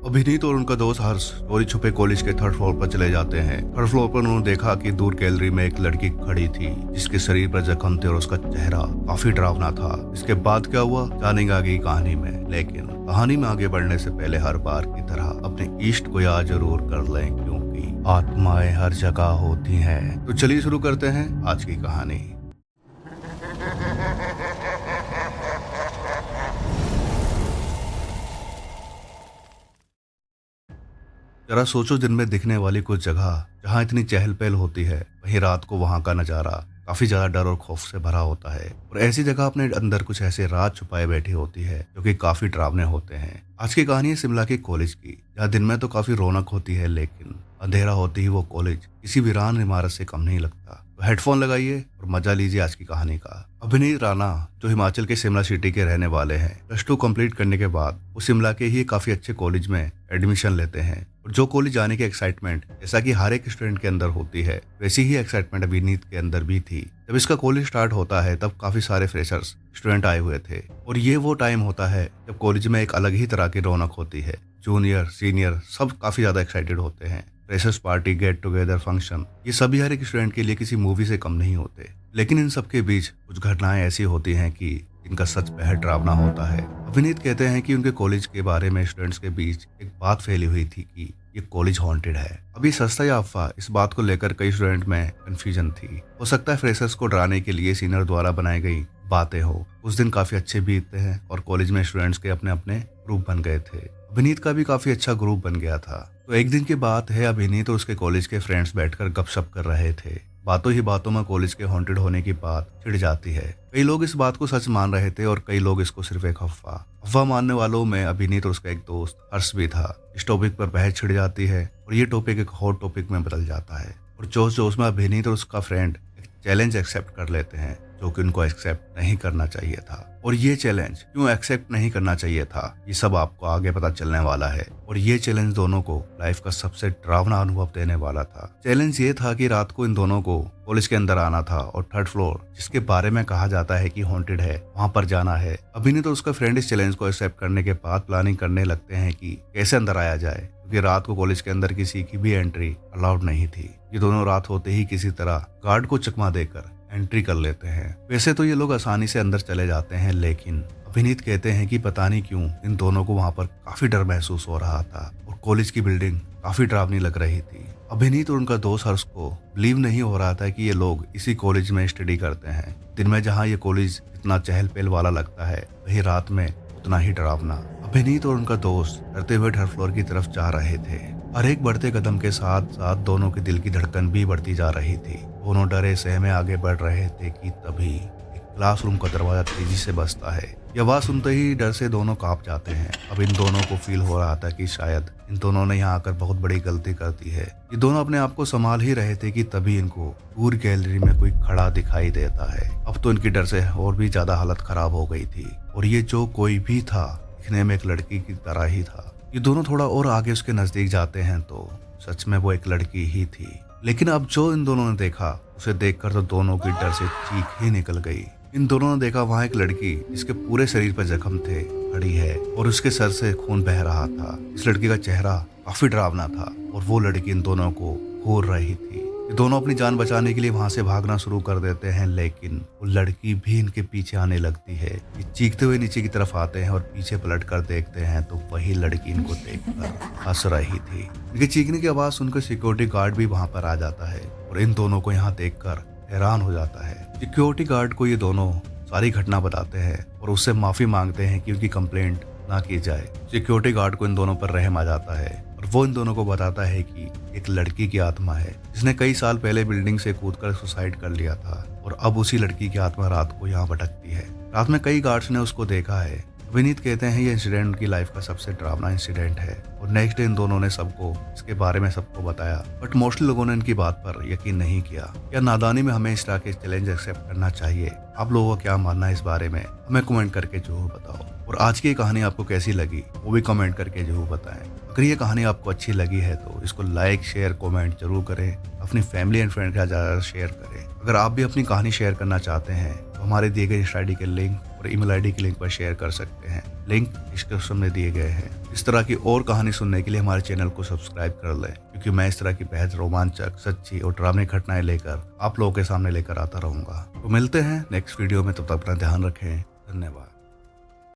अभिनीत और उनका दोस्त हर्ष चोरी छुपे कॉलेज के थर्ड फ्लोर पर चले जाते हैं। थर्ड फ्लोर पर उन्होंने देखा कि दूर गैलरी में एक लड़की खड़ी थी जिसके शरीर पर जख्म थे और उसका चेहरा काफी डरावना था। इसके बाद क्या हुआ जानेंगे आगे की कहानी में, लेकिन कहानी में आगे बढ़ने से पहले हर बार की तरह अपने इष्ट को याद जरूर कर लें, क्योंकि आत्माएं हर जगह होती हैं। तो चलिए शुरू करते हैं आज की कहानी। जरा सोचो, दिन में दिखने वाली कुछ जगह जहाँ इतनी चहल पहल होती है, वहीं रात को वहाँ का नजारा काफी ज्यादा डर और खौफ से भरा होता है। और ऐसी जगह अपने अंदर कुछ ऐसे राज छुपाए बैठी होती है जो कि काफी डरावने होते हैं। आज की कहानी है शिमला के कॉलेज की, जहाँ दिन में तो काफी रौनक होती है, लेकिन अंधेरा होते ही वो कॉलेज किसी वीरान इमारत से कम नहीं लगता। तो हेडफोन लगाइए और मजा लीजिए आज की कहानी का। अभिनीत राणा, जो हिमाचल के शिमला सिटी के रहने वाले हैं, +2 कंप्लीट करने के बाद वो शिमला के ही काफी अच्छे कॉलेज में एडमिशन लेते हैं। और जो कॉलेज जाने की एक्साइटमेंट जैसा कि हर एक स्टूडेंट के अंदर होती है, वैसी ही एक्साइटमेंट अभिनीत के अंदर भी थी। जब इसका कॉलेज स्टार्ट होता है तब काफी सारे फ्रेशर्स स्टूडेंट आए हुए थे, और ये वो टाइम होता है जब कॉलेज में एक अलग ही तरह की रौनक होती है। जूनियर सीनियर सब काफी ज्यादा एक्साइटेड होते हैं। Freshers party, get together, function, ये सभी हर एक स्टूडेंट के लिए किसी मूवी से कम नहीं होते। लेकिन इन सब के बीच कुछ घटनाएं ऐसी होती हैं कि इनका सच बेहद डरावना होता है। अभिनीत कहते हैं कि उनके कॉलेज के बारे में स्टूडेंट्स के बीच एक बात फैली हुई थी कि ये कॉलेज हॉन्टेड है। अभी सस्ता या अफवाह, इस बात को लेकर कई स्टूडेंट में कंफ्यूजन थी। हो सकता है फ्रेशर्स को डराने के लिए सीनियर द्वारा बनाई गई बातें हो। उस दिन काफी अच्छे बीतते हैं और कॉलेज में स्टूडेंट्स के अपने अपने ग्रुप बन गए थे। अभिनीत का भी काफी अच्छा ग्रुप बन गया था। तो एक दिन की बात है, अभिनीत और उसके कॉलेज के फ्रेंड्स बैठकर गपशप कर रहे थे। बातों ही बातों में कॉलेज के हॉन्टेड होने की बात छिड़ जाती है। कई लोग इस बात को सच मान रहे थे और कई लोग इसको सिर्फ एक अफवाह मानने वालों में अभिनीत और उसका एक दोस्त हर्ष भी था। इस टॉपिक पर बहस छिड़ जाती है और ये टॉपिक एक हॉट टॉपिक में बदल जाता है। और जोश जोश में अभिनीत और उसका फ्रेंड एक चैलेंज एक्सेप्ट कर लेते हैं, जो कि उनको एक्सेप्ट नहीं करना चाहिए था। और ये चैलेंज क्यों एक्सेप्ट नहीं करना चाहिए था, ये सब आपको आगे पता चलने वाला है। और ये चैलेंज दोनों को लाइफ का सबसे डरावना अनुभव देने वाला था। चैलेंज ये था कि रात को इन दोनों को कॉलेज के अंदर आना था और थर्ड फ्लोर, जिसके बारे में कहा जाता है कि हॉन्टेड है, वहां पर जाना है। अभिनीत तो उसका फ्रेंड इस चैलेंज को एक्सेप्ट करने के बाद प्लानिंग करने लगते हैं कि कैसे अंदर आया जाए, क्योंकि रात को कॉलेज के अंदर किसी की भी एंट्री अलाउड नहीं थी। ये दोनों रात होते ही किसी तरह गार्ड को चकमा देकर एंट्री कर लेते हैं। वैसे तो ये लोग आसानी से अंदर चले जाते हैं, लेकिन अभिनीत कहते हैं कि पता नहीं क्यों इन दोनों को वहां पर काफी डर महसूस हो रहा था और कॉलेज की बिल्डिंग काफी डरावनी लग रही थी। अभिनीत और उनका दोस्त हर्ष को बिलीव नहीं हो रहा था कि ये लोग इसी कॉलेज में स्टडी करते हैं। दिन में जहाँ ये कॉलेज इतना चहल पहल वाला लगता है, वही रात में उतना ही डरावना। अभिनीत और उनका दोस्त डरते हुए थर्ड फ्लोर की तरफ जा रहे थे। हर एक बढ़ते कदम के साथ साथ दोनों के दिल की धड़कन भी बढ़ती जा रही थी। दोनों डरे सहमे आगे बढ़ रहे थे कि तभी एक क्लासरूम का दरवाजा तेजी से बजता है। यह आवाज सुनते ही डर से दोनों कांप जाते हैं। अब इन दोनों को फील हो रहा था कि शायद इन दोनों ने यहाँ आकर बहुत बड़ी गलती कर दी है। ये दोनों अपने आप को संभाल ही रहे थे कि तभी इनको दूर गैलरी में कोई खड़ा दिखाई देता है। अब तो इनकी डर से और भी ज्यादा हालत खराब हो गई थी, और ये जो कोई भी था दिखने में एक लड़की की तरह ही था। ये दोनों थोड़ा और आगे उसके नजदीक जाते हैं तो सच में वो एक लड़की ही थी। लेकिन अब जो इन दोनों ने देखा, उसे देखकर तो दोनों की डर से चीख ही निकल गई। इन दोनों ने देखा वहां एक लड़की जिसके पूरे शरीर पर जख्म थे खड़ी है और उसके सर से खून बह रहा था। इस लड़की का चेहरा काफी डरावना था और वो लड़की इन दोनों को घूर रही थी। ये दोनों अपनी जान बचाने के लिए वहां से भागना शुरू कर देते हैं, लेकिन वो लड़की भी इनके पीछे आने लगती है। ये चीखते हुए नीचे की तरफ आते हैं और पीछे पलट कर देखते हैं तो वही लड़की इनको देखकर हंस रही थी। इनके चीखने की आवाज सुनकर सिक्योरिटी गार्ड भी वहां पर आ जाता है और इन दोनों को यहाँ देखकर हैरान हो जाता है। सिक्योरिटी गार्ड को ये दोनों सारी घटना बताते हैं और उससे माफी मांगते हैं कि उनकी कंप्लेंट ना की जाए। सिक्योरिटी गार्ड को इन दोनों पर रहम आ जाता है और वो इन दोनों को बताता है कि एक लड़की की आत्मा है जिसने कई साल पहले बिल्डिंग से कूदकर सुसाइड कर लिया था, और अब उसी लड़की की आत्मा रात को यहाँ भटकती है। रात में कई गार्ड्स ने उसको देखा है। अभिनीत कहते हैं ये इंसिडेंट उनकी लाइफ का सबसे डरावना इंसिडेंट है, और नेक्स्ट डे इन दोनों ने सबको इसके बारे में सबको बताया, बट मोस्टली लोगों ने इनकी बात पर यकीन नहीं किया। या नादानी में हमें इस तरह के चैलेंज एक्सेप्ट करना चाहिए? आप लोगों का क्या मानना है इस बारे में, हमें कमेंट करके जरूर बताओ। और आज की कहानी आपको कैसी लगी वो भी कमेंट करके जरूर बताएं। अगर ये कहानी आपको अच्छी लगी है तो इसको लाइक शेयर कमेंट जरूर करें, अपनी फैमिली एंड फ्रेंड के साथ ज़्यादा शेयर करें। अगर आप भी अपनी कहानी शेयर करना चाहते हैं तो हमारे दिए गए ID के लिंक और email ID के लिंक पर शेयर कर सकते हैं। लिंक डिस्क्रिप्शन में दिए गए हैं। इस तरह की और कहानी सुनने के लिए हमारे चैनल को सब्सक्राइब कर लें, क्योंकि मैं इस तरह की बेहद रोमांचक, सच्ची और ड्रामे घटनाएं लेकर आप लोगों के सामने लेकर आता रहूंगा। तो मिलते हैं नेक्स्ट वीडियो में, तब तक अपना ध्यान रखें। धन्यवाद।